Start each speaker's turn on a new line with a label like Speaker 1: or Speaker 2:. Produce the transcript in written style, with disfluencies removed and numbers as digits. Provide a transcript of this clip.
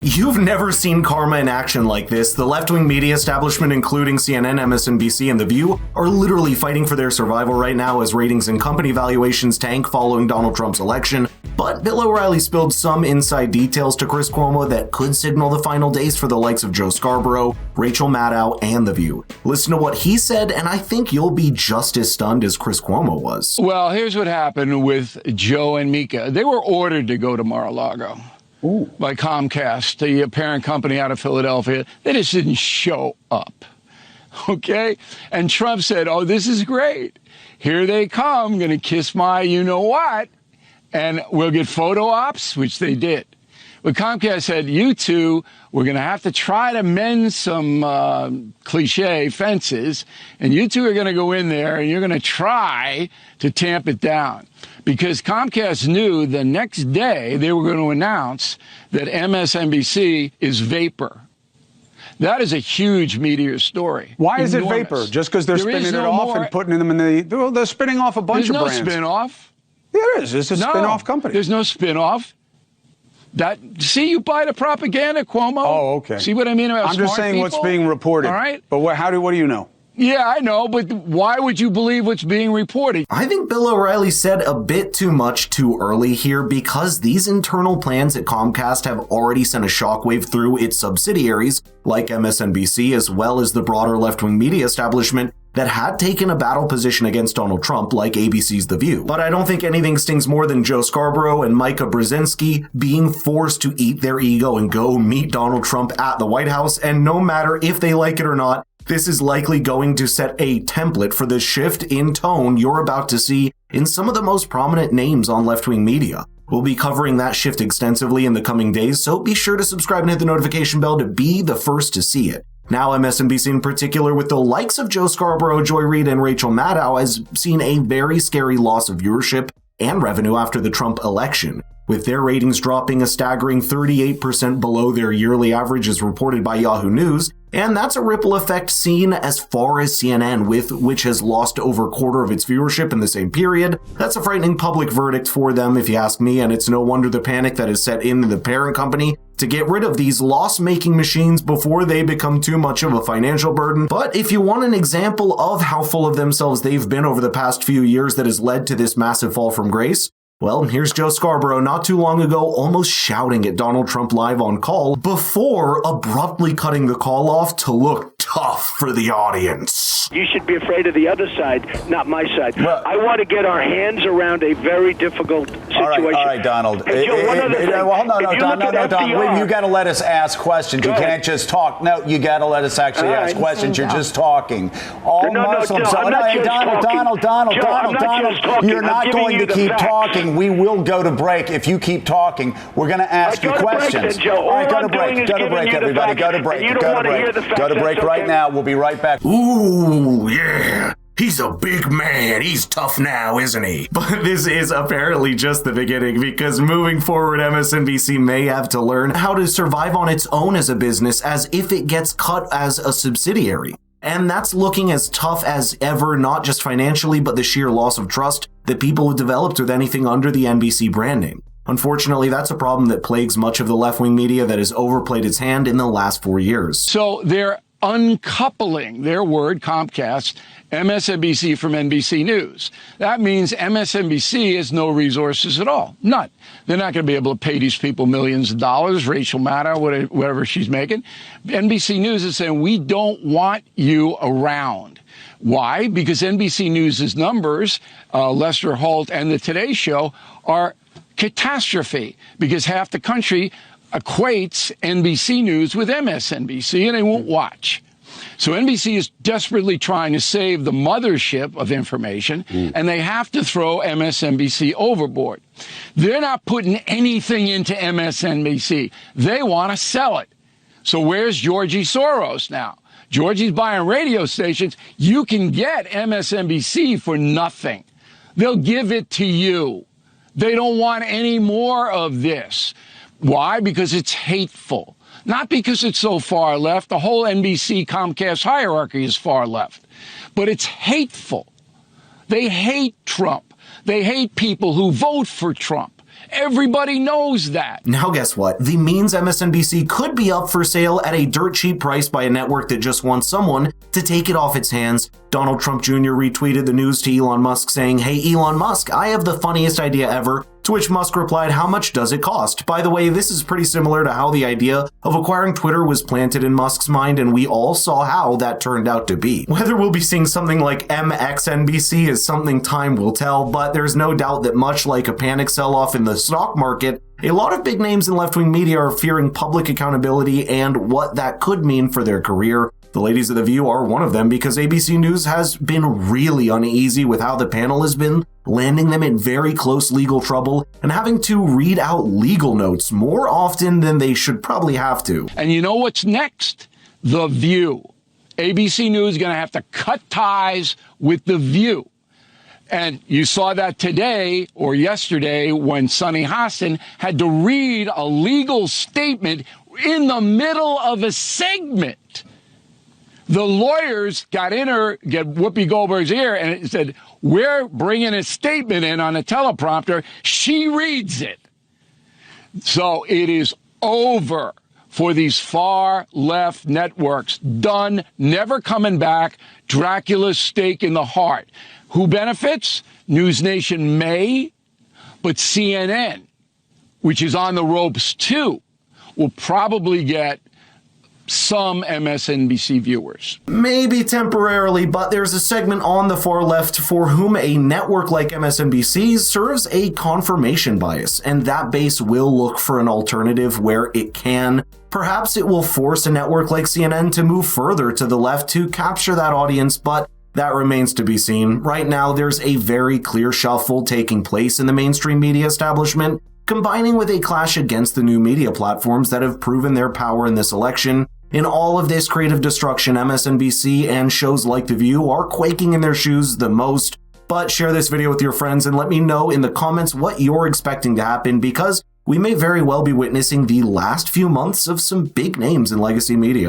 Speaker 1: You've never seen karma in action like this. The left-wing media establishment, including CNN, MSNBC, and The View, are literally fighting for their survival right now as ratings and company valuations tank following Donald Trump's election. But Bill O'Reilly spilled some inside details to Chris Cuomo that could signal the final days for the likes of Joe Scarborough, Rachel Maddow, and The View. Listen to what he said, and I think you'll be just as stunned as Chris Cuomo was.
Speaker 2: Well, here's what happened with Joe and Mika. They were ordered to go to Mar-a-Lago. Ooh. By Comcast, the parent company out of Philadelphia. They just didn't show up, okay? And Trump said, oh, this is great. Here they come, going to kiss my you-know-what, and we'll get photo ops, which they did. But Comcast said, you two, we're going to have to try to mend some cliche fences, and you two are going to go in there, and you're going to try to tamp it down. Because Comcast knew the next day they were going to announce that MSNBC is vapor. That is a huge meteor story.
Speaker 3: Why is it vapor? Just because they're spinning it off and putting them in the... Well, they're spinning off a bunch of brands.
Speaker 2: There's no spin-off.
Speaker 3: There is. It's a spin-off company.
Speaker 2: There's no spin-off. See, you buy the propaganda, Cuomo.
Speaker 3: Oh, okay.
Speaker 2: See what I mean about
Speaker 3: I'm just saying
Speaker 2: people?
Speaker 3: What's being reported.
Speaker 2: All right.
Speaker 3: But what do you know?
Speaker 2: Yeah, I know, but why would you believe what's being reported?
Speaker 1: I think Bill O'Reilly said a bit too much too early here because these internal plans at Comcast have already sent a shockwave through its subsidiaries, like MSNBC, as well as the broader left-wing media establishment that had taken a battle position against Donald Trump, like ABC's The View. But I don't think anything stings more than Joe Scarborough and Micah Brzezinski being forced to eat their ego and go meet Donald Trump at the White House, and no matter if they like it or not, this is likely going to set a template for the shift in tone you're about to see in some of the most prominent names on left-wing media. We'll be covering that shift extensively in the coming days, so be sure to subscribe and hit the notification bell to be the first to see it. Now, MSNBC in particular, with the likes of Joe Scarborough, Joy Reid, and Rachel Maddow, has seen a very scary loss of viewership and revenue after the Trump election, with their ratings dropping a staggering 38% below their yearly average as reported by Yahoo News. And that's a ripple effect seen as far as CNN, which has lost over a quarter of its viewership in the same period. That's a frightening public verdict for them, if you ask me, and it's no wonder the panic that is set in the parent company to get rid of these loss-making machines before they become too much of a financial burden. But if you want an example of how full of themselves they've been over the past few years that has led to this massive fall from grace, well, here's Joe Scarborough not too long ago almost shouting at Donald Trump live on call before abruptly cutting the call off to look tough for the audience.
Speaker 4: You should be afraid of the other side, not my side. Well, I want to get our hands around a very difficult situation.
Speaker 5: All right, Donald.
Speaker 4: Hey, Joe,
Speaker 5: Don. You got to let us ask questions. You can't just talk. No, you got to let us actually ask questions. You're just talking. All Muslims. Donald. You're not going to keep talking. We will go to break if you keep talking. We're going to ask you questions.
Speaker 4: All
Speaker 5: right, go to break. Go to break, everybody. Go to break. Go to break right now. We'll be right back.
Speaker 1: Ooh, yeah. He's a big man. He's tough now, isn't he? But this is apparently just the beginning, because moving forward, MSNBC may have to learn how to survive on its own as a business as if it gets cut as a subsidiary. And that's looking as tough as ever, not just financially, but the sheer loss of trust that people have developed with anything under the NBC brand name. Unfortunately, that's a problem that plagues much of the left-wing media that has overplayed its hand in the last 4 years.
Speaker 2: So they're uncoupling their word, Comcast, MSNBC from NBC News. That means MSNBC has no resources at all. None. They're not going to be able to pay these people millions of dollars, Rachel Maddow, whatever she's making. NBC News is saying, we don't want you around. Why? Because NBC News' numbers, Lester Holt and the Today Show, are catastrophe, because half the country equates NBC News with MSNBC, and they won't watch. So NBC is desperately trying to save the mothership of information, and they have to throw MSNBC overboard. They're not putting anything into MSNBC. They want to sell it. So where's Georgie Soros now? Georgie's buying radio stations. You can get MSNBC for nothing. They'll give it to you. They don't want any more of this. Why? Because it's hateful. Not because it's so far left. The whole NBC Comcast hierarchy is far left. But it's hateful. They hate Trump. They hate people who vote for Trump. Everybody knows that.
Speaker 1: Now guess what? The means MSNBC could be up for sale at a dirt cheap price by a network that just wants someone to take it off its hands. Donald Trump Jr. retweeted the news to Elon Musk saying, "Hey Elon Musk, I have the funniest idea ever." To which Musk replied, "How much does it cost?" By the way, this is pretty similar to how the idea of acquiring Twitter was planted in Musk's mind, and we all saw how that turned out to be. Whether we'll be seeing something like MXNBC is something time will tell, but there's no doubt that much like a panic sell-off in the stock market, a lot of big names in left-wing media are fearing public accountability and what that could mean for their career. The ladies of The View are one of them because ABC News has been really uneasy with how the panel has been landing them in very close legal trouble and having to read out legal notes more often than they should probably have to.
Speaker 2: And you know what's next? The View. ABC News is going to have to cut ties with The View. And you saw that today or yesterday when Sunny Hostin had to read a legal statement in the middle of a segment. The lawyers get Whoopi Goldberg's ear and it said, "We're bringing a statement in on a teleprompter." She reads it. So it is over for these far left networks. Done, never coming back. Dracula's stake in the heart. Who benefits? News Nation may, but CNN, which is on the ropes too, will probably get some MSNBC viewers.
Speaker 1: Maybe temporarily, but there's a segment on the far left for whom a network like MSNBC serves a confirmation bias, and that base will look for an alternative where it can. Perhaps it will force a network like CNN to move further to the left to capture that audience, but that remains to be seen. Right now, there's a very clear shuffle taking place in the mainstream media establishment, combining with a clash against the new media platforms that have proven their power in this election. In all of this creative destruction, MSNBC and shows like The View are quaking in their shoes the most. But share this video with your friends and let me know in the comments what you're expecting to happen, because we may very well be witnessing the last few months of some big names in legacy media.